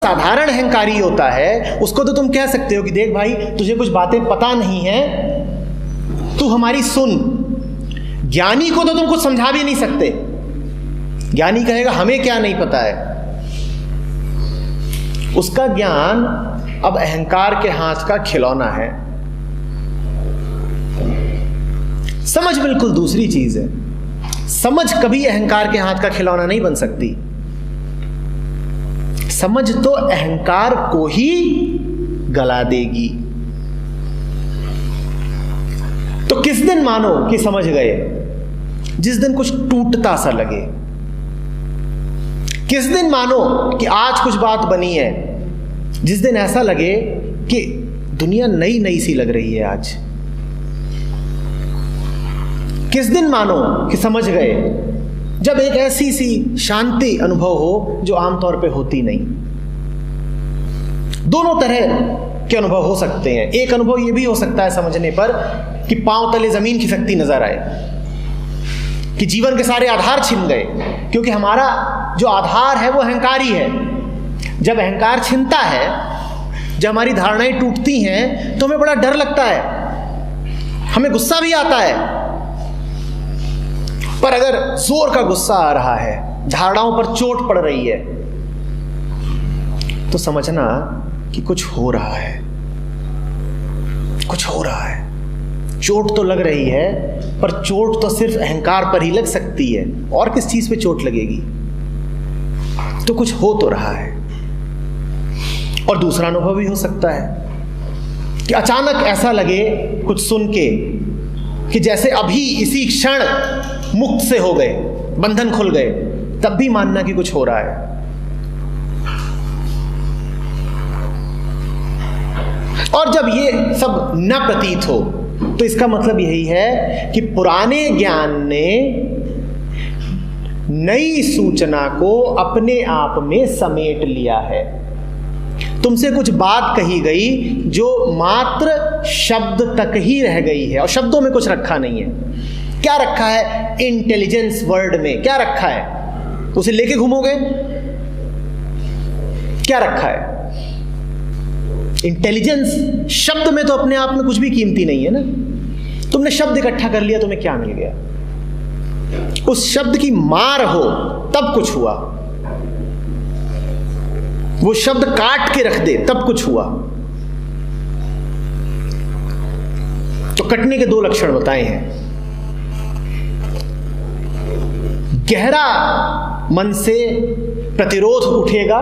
साधारण अहंकारी होता है उसको तो तुम कह सकते हो कि देख भाई, तुझे कुछ बातें पता नहीं है, तू हमारी सुन। ज्ञानी को तो तुम कुछ समझा भी नहीं सकते। ज्ञानी कहेगा हमें क्या नहीं पता है। उसका ज्ञान अब अहंकार के हाथ का खिलौना है। समझ बिल्कुल दूसरी चीज है। समझ कभी अहंकार के हाथ का खिलौना नहीं बन सकती। समझ तो अहंकार को ही गला देगी। तो किस दिन मानो कि समझ गए? जिस दिन कुछ टूटता सा लगे। किस दिन मानो कि आज कुछ बात बनी है? जिस दिन ऐसा लगे कि दुनिया नई नई सी लग रही है आज। किस दिन मानो कि समझ गए? जब एक ऐसी सी शांति अनुभव हो जो आमतौर पे होती नहीं। दोनों तरह के अनुभव हो सकते हैं। एक अनुभव यह भी हो सकता है समझने पर कि पांव तले जमीन खिसकती नजर आए, कि जीवन के सारे आधार छिन गए, क्योंकि हमारा जो आधार है वो अहंकार ही है। जब अहंकार छिनता है, जब हमारी धारणाएं टूटती हैं, तो हमें बड़ा डर लगता है, हमें गुस्सा भी आता है। पर अगर जोर का गुस्सा आ रहा है, धारणाओं पर चोट पड़ रही है, तो समझना कि कुछ हो रहा है, कुछ हो रहा है। चोट तो लग रही है, पर चोट तो सिर्फ अहंकार पर ही लग सकती है, और किस चीज पे चोट लगेगी? तो कुछ हो तो रहा है। और दूसरा अनुभव भी हो सकता है कि अचानक ऐसा लगे कुछ सुन के कि जैसे अभी इसी क्षण मुक्त से हो गए, बंधन खुल गए, तब भी मानना कि कुछ हो रहा है। और जब ये सब न प्रतीत हो, तो इसका मतलब यही है कि पुराने ज्ञान ने नई सूचना को अपने आप में समेट लिया है। तुमसे कुछ बात कही गई जो मात्र शब्द तक ही रह गई है, और शब्दों में कुछ रखा नहीं है। क्या रखा है? इंटेलिजेंस वर्ड में क्या रखा है? उसे लेके घूमोगे? क्या रखा है? इंटेलिजेंस शब्द में तो अपने आप में कुछ भी कीमती नहीं है ना। तुमने शब्द इकट्ठा कर लिया, तुम्हें क्या मिल गया? उस शब्द की मार हो तब कुछ हुआ, वो शब्द काट के रख दे तब कुछ हुआ। तो कटने के दो लक्षण बताए हैं। गहरा मन से प्रतिरोध उठेगा